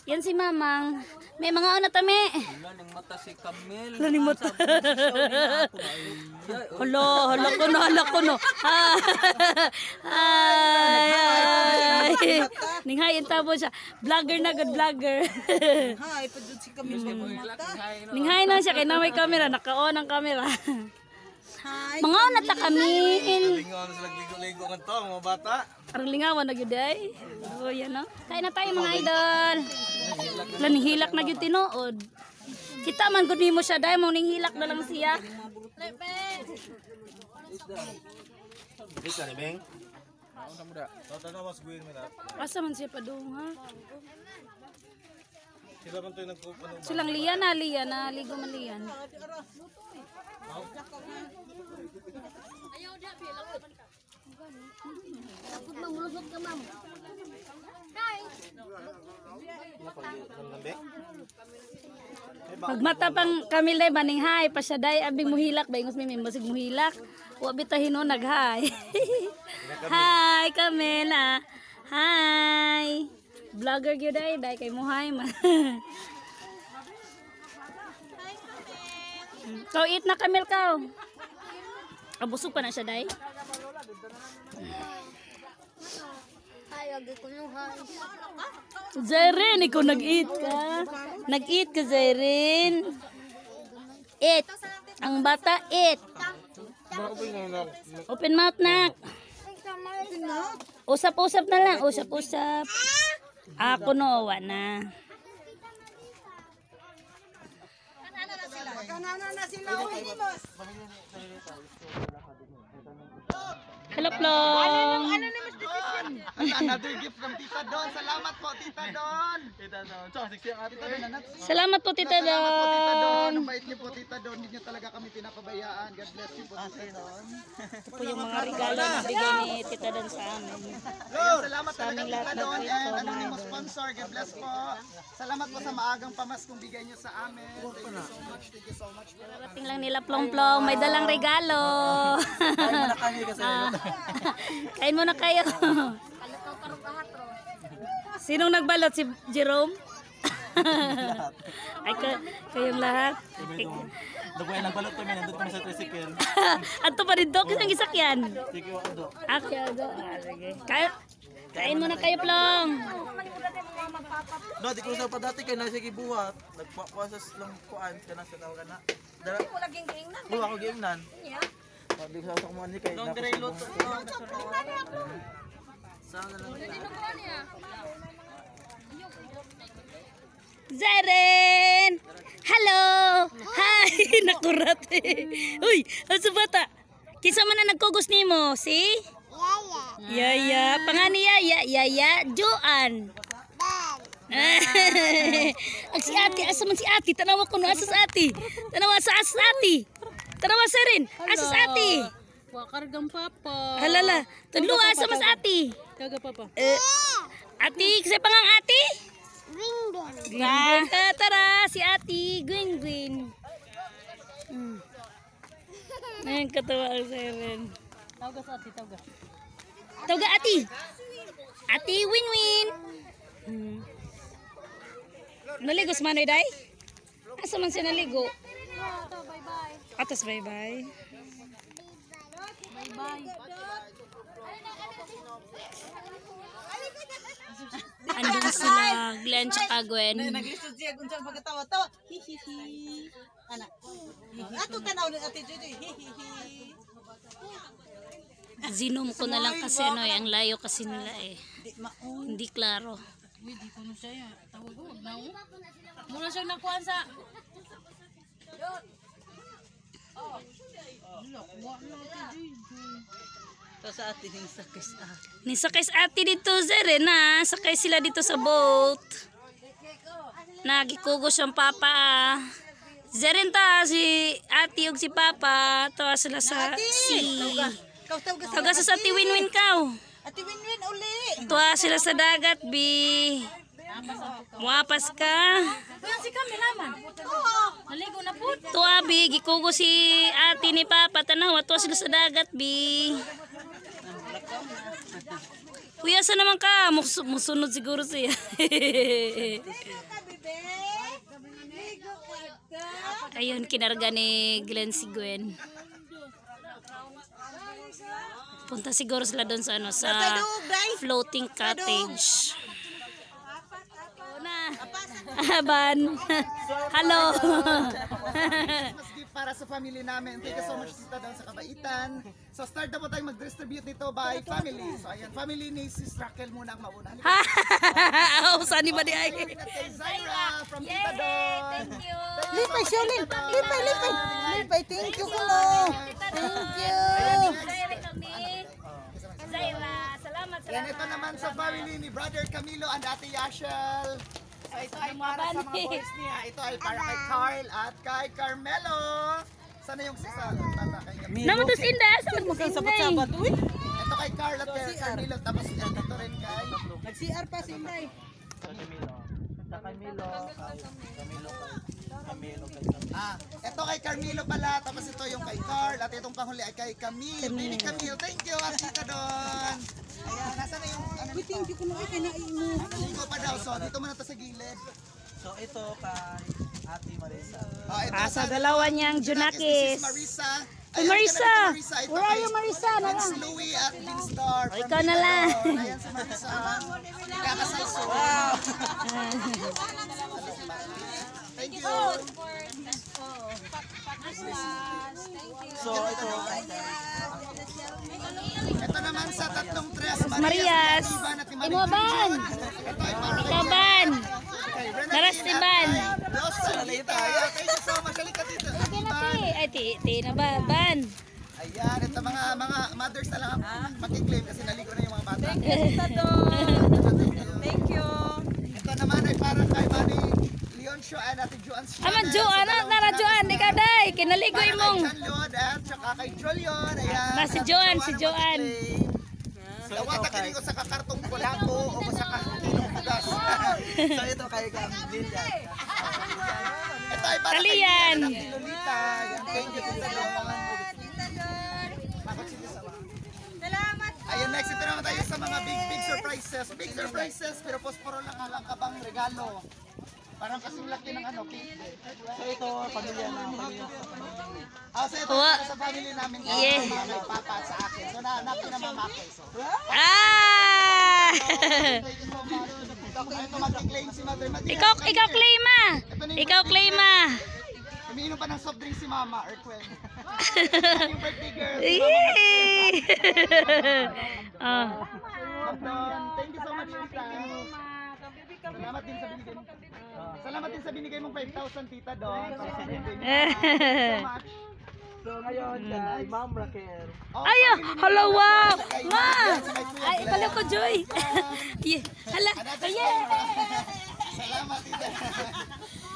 Yan si Mamang. May mga una tami. Laning mata si Camille. Laning mata. Hala ko no. Ay. Ninghay tabo siya. Vlogger na good vlogger. Hi, padud si Camille kay mga mata. Ninghay na siya kay na may camera, naka-on ang camera. Hi. Mga una ta Camille. Lingawan sila ligo-ligo kan to mga bata. Arang lingawan na gyud ay. Oh, yan no. Kain na tayo mga idol. Laning hilak na gyud tinuod. Kita man gud nimo siya dai mo ning hilak na lang siya. Bisa ni Beng. Ano mo da? Tata was guin mo da. Asa man siya padung ha? Sila man to nagkukuno. Silang liyan na ligo man liyan. Ayaw da bilang. Takot mamulusot ka ma'am. Hi. Pagmata pang Camille baning hay pa siya day abing muhilak baingos mi musig muhilak. Wa bitahin no nag-hi. Hi Camila. Hi. Vlogger gyud day kay mo hi man. Kau eat na Camille kau. Abusog pa na siya day. Zairin, ikaw nag-eat ka. Nag-eat ka, Zairin. Eat. Ang bata, eat. Open mouth na. Usap-usap na lang. Usap-usap. Ako no, na. Hello, Plong. Another gift from Tita Don. Salamat po Tita Don. Tita Don. So, sexy ang ate. Salamat po, Tita Don. Ang bait niyo po Tita Don. Hindi niyo talaga kami pinapabayaan. God bless you po Tita Don. Ito po yung mga regalo na bigay ni Tita Don sa amin. Salamat talaga Tita Don and anonymous sponsor. God bless po. Salamat po sa maagang pamaskong bigay niyo sa amin. Thank you so much. Thank you so much. Parating lang nila Plong-Plong. May dalang regalo. Kain muna kayo. Sinong nagbalot? Si Jerome? Ay, kayong lahat. Dagway lang balot kami. Nandun kami sa tricycle. Ato pa rin, Dok. Isang isakyan. Sige, Ando. Kain muna kayo, Plong. No, di ko sa pa dati kay nasa gibuhat. Nagpapasas lang kuan kana sa tawag na. Dara. Wala ging giingnan. Wala ko giingnan. Yeah. Di ko sa mo ni kay. Don't dre luto. Sana lang. Zaren! Hello! Hi! Nakurat eh. Uy! Asa bata? Kisa man na nagkugos ni mo? Si? Yaya. Pangani Yaya? Yaya? Joan? Ang si ate. Asa man si ate? Tanawa ko no. Asa sa ate? Tanawa sa ate? Tanawa sa rin? Asa sa ate? Wakargang papa. Halala. Tudlo asa mas ate? Kaga papa. Ate, kasi pangang ate? Gwing. Tara, si ate. Gwing. Ngayon katawa ang siren. Tawga sa ate, tawga. Tawga ate. Ate, win. Naligo sa manoy, day? Asa man siya naligo? Atas bye-bye. Andun sila, Glenn tsaka Gwen. Naglisod siya kung saan pagkatawa-tawa. Hihihi. Anak. Ato tanaw ni ate Joy. Hihihi. Zinom ko na lang kasi ano eh, ang layo kasi nila eh. Hindi klaro. Uy, di ko na siya. Tawag ko, wag na ako. Muna siya nakuhaan sa... Ito sa atin yung sakis Nisakay sa ate dito sir eh na. Sakay sila dito sa boat. Nagikugos yung papa ah. Zerin ta si ate ug si papa. Tawa sila sa sea. Taga sa ati win-win kaw. Ate Winwin uli. Tawa sila sa dagat bi. Muapas ka. Ayan si cameraman. Oo. Naligo na po. Tuwa bi gikugo si ate ni papa tanaw tuwa sila sa dagat bi. Uy, asa naman ka? Musunod siguro siya. Ayun, kinarga ni Glenn si Gwen. Punta siguro sila doon sa ano, sa floating cottage. Na. Ban. Hello. Mas gift para sa family namin. Thank you so much Tita Dawn sa kabaitan. So start na po tayong mag-distribute nito by family. So ayan, family ni Sis Raquel muna ang mauna. Oh, saan ba di ay? Kay Zaira from Tita Dawn. Thank you. Lipay siya, lipay. Thank you, kulo. Thank you. Zaira, salamat. Yan, ito naman sa family ni Brother Camilo and Ate Yashel. So ito ay para sa mga boys niya. Ito ay para kay Carl at kay Carmelo. Sana yung sisa tata kay Camilo. Naman to Sinda, sa Sabat-sabat, uy. Ito kay Carl at kay Carmelo. Tapos ito rin kay Nag-CR pa si Inday. Sa Camilo. Sa Camilo. ito kay Carmelo pala. Tapos ito yung kay Carl. At itong panghuli ay kay Camille. Baby Camille. Thank you at Tita Don. Ayan, nasa na yung ano Uy, thank you, kulo. Ay, kinain mo. Naligo pa daw. So dito muna to sa gilid. So ito kay Ate Marisa. Ito sa dalawa niyang Junakis. Si Marisa. Ay, Marisa! Ito Where are kay you, Marisa? Vince Louie at Vince Star. O, ikaw na lang. Ayan si Marisa. Kakasal so. Thank you. So ito kay Ito naman sa tatlong tres. Marias. Imoban. Ito ay para kay Ikaban. kay Renata Narastiban. Rosalita. Ayan, thank you so much. Halika dito. Ay, ti na ba? Ban. Ayan, ito mga mothers na lang ang makiklaim kasi naligo na yung mga bata. Thank you. Ito naman ay para kay Manny Leoncio and Ate Joan. Ama Jo, nara Joan, ikaw day. Kinaligoy mong. Kay John Leon at saka kay Julian. Ayan. Na si Joan, si Joan. Dawata kini ko sa kakartong kulako o sa kakilong bugas. So ito kay Camila. Ito ay para Kalian. kay Lolita. Ayan, thank you Tita Don. Salamat. Ayan, next ito naman tayo sa mga big surprises. Big surprises, pero posporo lang halang kabang regalo. Parang kasing laki ng ano, cake. So ito pamilya na pamilya. So ito Uwa. para sa family namin. Yeah. Mama at papa sa akin. So napin na mama ko. So, Ah! thank you so much. Ito mag-claim si Mother Madia. Ikaw claim ah. Ikaw claim ah. Umiinom pa ng soft drink si Mama, Erquel. Yung birthday girl. Yay! Ah. Thank you so much, Tita. Salamat din sa binigay mo. Salamat din sa binigay mong 5,000, Tita Don. Thank you so much. So ngayon kay Ma'am Raquel. Ayo, hello wow. Ma. Ay, pala ko Joy. Yeah. Hala. Yeah. Salamat, Tita.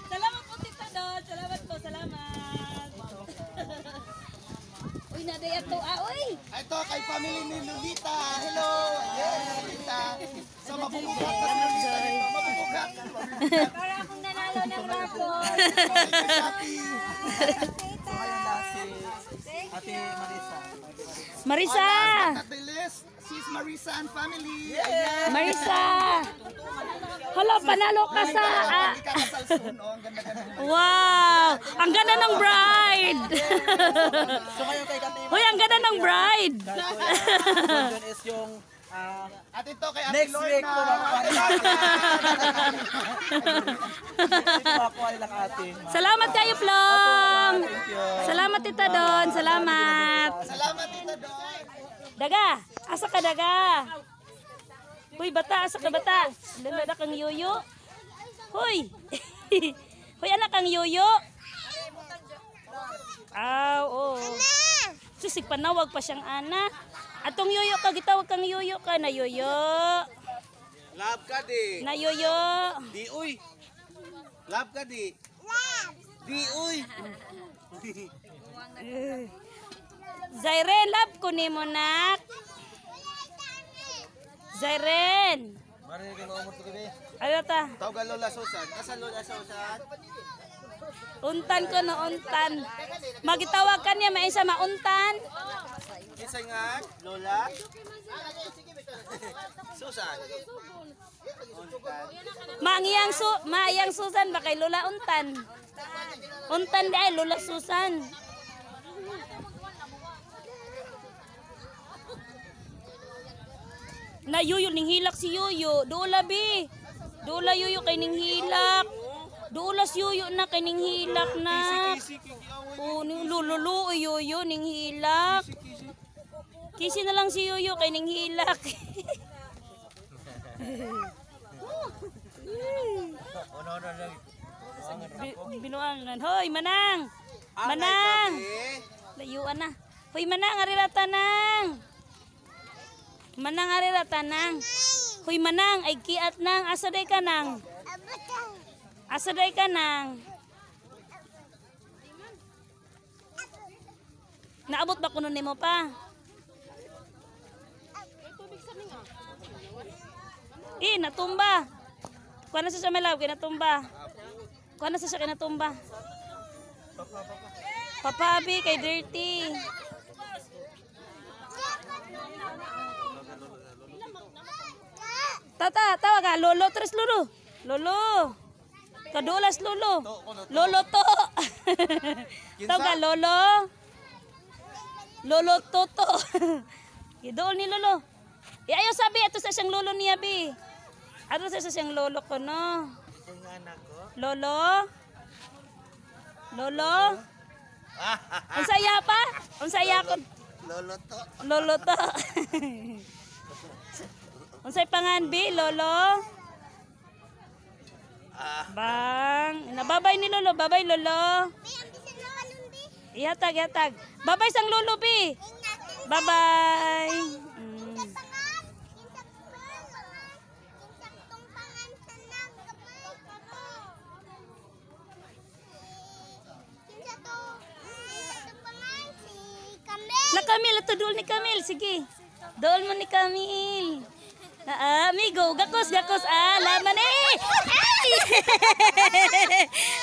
Salamat po Tita Don. Salamat po, salamat. Uy, naday ato uy. Ito kay family ni Lolita. Hello. Yes, Lolita. So mabubugat ka si Lolita dito. Mabubugat. Para akong nanalo ng raffle. Happy. So ngayon na si Ate Marisa. Marisa. At the list, sis Marisa and family. Ayan. Marisa. Hala, panalo ka sa Ikakasal soon. Oh, ang ganda-ganda. wow! Ang ganda ng bride! So ngayon kay Kati Hoy, ang ganda ng bride! Yun is yung At ito kay Ate next week Lorna. po makuha nila makuha nila ate. Salamat kayo, Plum! Salamat, Tita Don. Salamat! Salamat, Tita Don. Daga! Asa ka, Daga? Hoy, bata! Asa ka, bata? Lala kang yoyo. Hoy! Hoy, anak kang yoyo. Aw, oh. Susig panawag pa siyang ana. Atong yoyo ka, gitawag kang yoyo ka na yoyo. Love ka di. Na yoyo. Di uy. Love ka di. Di uy. Zairen, love ko ni mo nak. Zairen. Marinig ang umot ko gabi. Ano ta? Tawagan Lola Susan. Asa Lola Susan? Untan ko no, untan. Magitawag ka niya, maisa mauntan. Kisay nga, Lola. Susan. Maayang Susan ba kay Lola untan? Untan di ay Lola Susan. Na yuyo ning hilak si yuyo. Dola bi. Dola yuyo kay ning hilak. Dulas yuyo na kay ning hilak na. Oh, ning lululu yuyo ning hilak. Kisi na lang si yuyo kay ning hilak. Binuangan. Hoy, manang. Manang. Layuan na. Hoy, manang, arira tanang. Manang, arira tanang. Hoy, manang, ay kiat nang. Asa day ka nang? Asa day ka nang? Naabot ba kuno nimo pa? Natumba. Kuha na sa malaw, kinatumba. Kuha na sa kinatumba. Papabi, kay dirty. Tata, tawag ka. Lolo, tres lolo. Lolo. Kadulas lolo. Lolo to. Tawag ka, lolo. Lolo toto. Idool ni lolo. Ayaw sabi, ito sa siyang lolo niya, bi. Ato sa siyang lolo ko, no? Lolo? Lolo? Unsaya pa? Unsaya ko? Lolo to. Lolo to. Unsay pangan, bi? Lolo? Bang. Nababay ni lolo. Babay, lolo. Ihatag, ihatag. Babay sang lolo, bi. Bye-bye. Na Camille, ito dool ni Camille. Sige. Dool mo ni Camille. Amigo, gakos, gakos. Laman eh. Ay!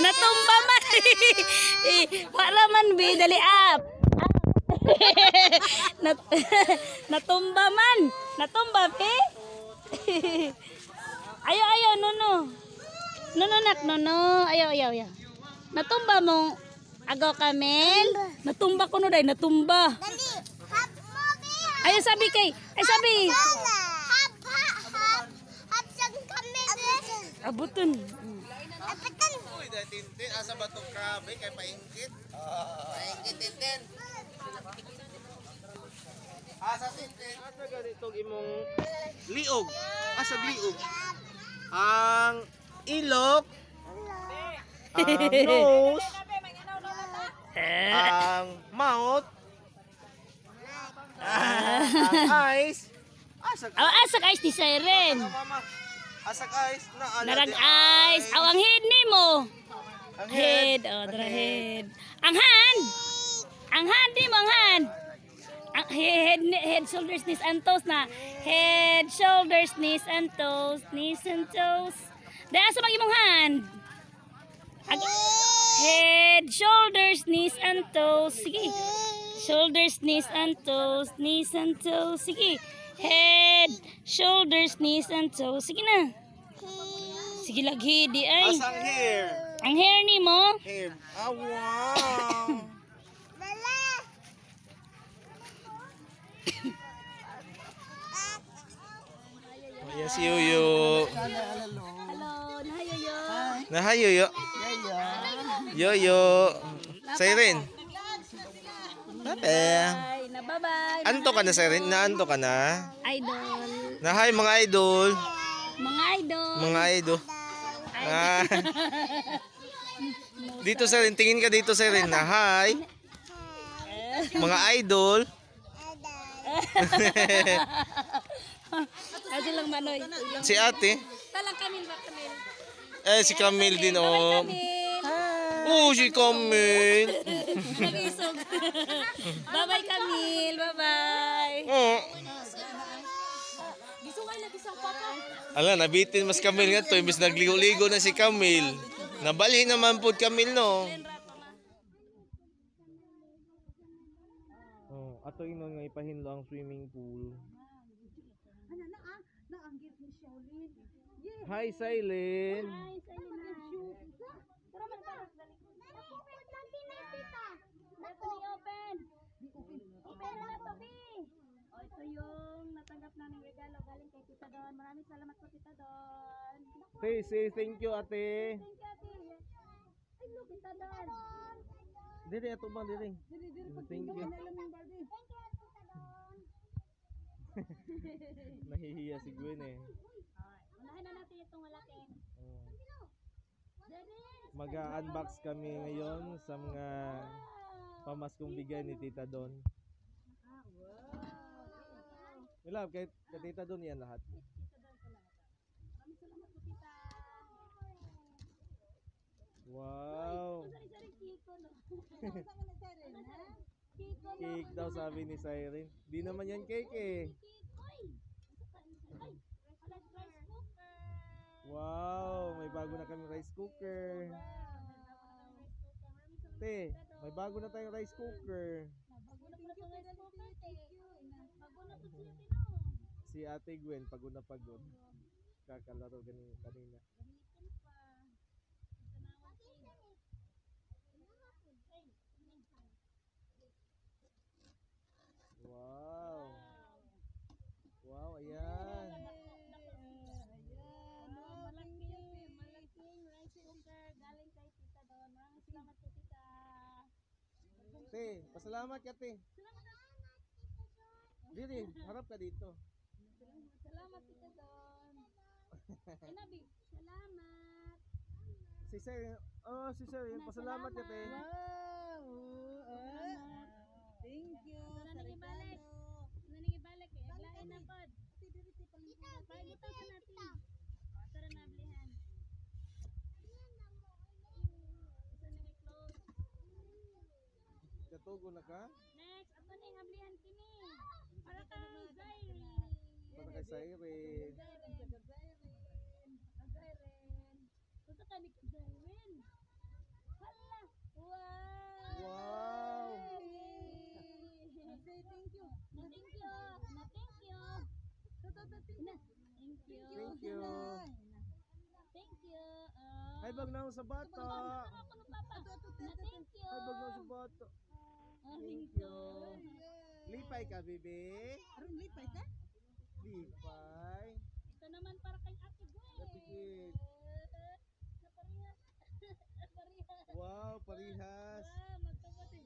Natumba man. Wala man, bi. Dali up. Natumba man. Natumba, bi. Ayaw, ayaw, nuno. Nuno, nak, nuno. Ayaw, ayaw, ayaw. Natumba mo. Agaw Camille. Natumba ko no day, natumba. Ayaw sabi kay. Ay sabi. Abuton. Uy, dahil tintin. Asa ba itong krabe? Kaya paingkit. Paingkit, tintin. Asa tintin. Asa ganitong imong liog. Asa liog. Ang ilok. Ang nose. Ang mouth. Ang eyes. Asa Asa ka ni Siren. mama. Asak eyes na Narag eyes. Ang head nimo. Ang Head, oh, dra head. Ang hand. Ang hand nimo, ang hand. Ang head, shoulders, knees and toes na. Head, shoulders, knees and toes, knees and toes. Dahil sa mag imong hand. Head, shoulders, knees and toes. Sige. Shoulders, knees and toes, knees and toes. Sige. Head, shoulders, knees and toes. Sige na. Sige lagi di ay. Asang hair. Ang hair ni mo. Hair. Wow. Ayan si Yoyo. Hello, nahayoyo. Nahay Yoyo. Yoyo. Siren. Bye. Na bye-bye. Anto ka na, Siren? Naanto ka na? Idol. Nahay mga idol. Mga idol. Mga idol. Ah. Dito, Siren. Tingin ka dito, Siren. Nahay. Mga idol. Ate lang manoy. Si ate. Talang Camille ba Camille? Si Camille din, oh. Camille. Oh, si Camille. Nag-isog. Bye-bye Camille. Bye-bye. Oh. Gisungay lagi sa papa. Ala, nabitin mas Camille nga to. Imbis nagligo-ligo na si Camille. Nabali naman po Camille, no? Oh, ato inon nga ipahinlo ang swimming pool. Hi, Silene. Hi, Selena. Tara magtaras dali. Ito ni open. Open na to, B. O, ito yung natanggap namin regalo galing kay Tita Don. Maraming salamat po, Tita Don. Say thank you, ate. Thank you, Ate. Ay, look, Tita Don. Dili, ato ba, dili. Thank you. Nahihiya si Gwen eh. Unahin na natin itong malaki. Oh. Mag-unbox kami ngayon sa mga pamaskong bigay ni Tita Don. Love, kay Tita Don yan lahat. Maraming salamat po, Tita. Wow! Sorry, Kiko, no? Cake daw sabi ni Siren. Di naman yan cake eh. Wow! May bago na kami rice cooker. Te, may bago na tayong rice cooker. Si Ate Gwen, pagod na pagod. Kakalaro kanina. Wow! Wow, ayan. Malaking rice cooker galing kay Tita Don. Maraming salamat po, Tita. Te, pasalamat ka, te. Dili, harap ka dito. Salamat, Tita Don. Inabi, salamat. Si Sir, pasalamat ka, te. Thank you. Naningibalik. Naningibalik eh. Aglain na pod. Pagitaw sa natin. Tara na blihan. Isa na close. Katugo na ka? Next, ato na yung ablihan kini. Para kang Zaire. Para kay Siren. Zairen. Tuto ka ni Zairen. Hala. Wow. Wow! Say thank you. Thank you. Thank you. Thank you. Thank you. Thank you. Ay, bag na ako sa bata. Ako ng papa. Thank you. Ay, bag na ako sa bata. Thank you. Lipay ka, bebe. Aron lipay ka? Lipay. Ito naman para kay Ate Gwen. Kapikit. Naparihas. Naparihas. Wow, parihas. Magtapat eh.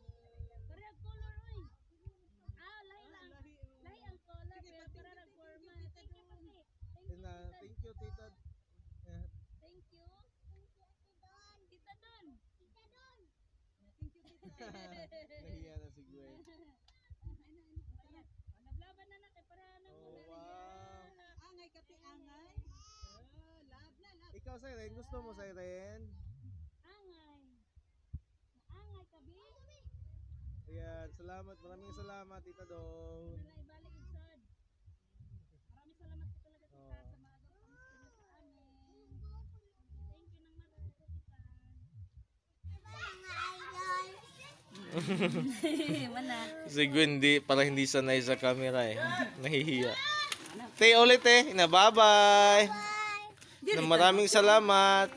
Parehas color, oy. Lahi lang. Lahi ang color. Pero para nag-forma. Thank you, Pati. Thank you, tita. Thank you. Tita Don. Tita Don. Thank you, tita. Nahiya na si Gwen. Nablaban na na kay para nang Oh, wow. Angay kapi angay. Love na, love. Ikaw, Siren, gusto mo, Siren? Angay. Angay kabi. Ayan, salamat. Maraming salamat, Tita Don. Wala ibalik isod. Maraming salamat po talaga tita Oh. sa mga pamasko niyo sa amin. Thank you nang marami po tita. Mana? Si Gwen, para hindi sanay sa camera eh. Nahihiya. Te, ulit eh. Bye-bye. Maraming salamat.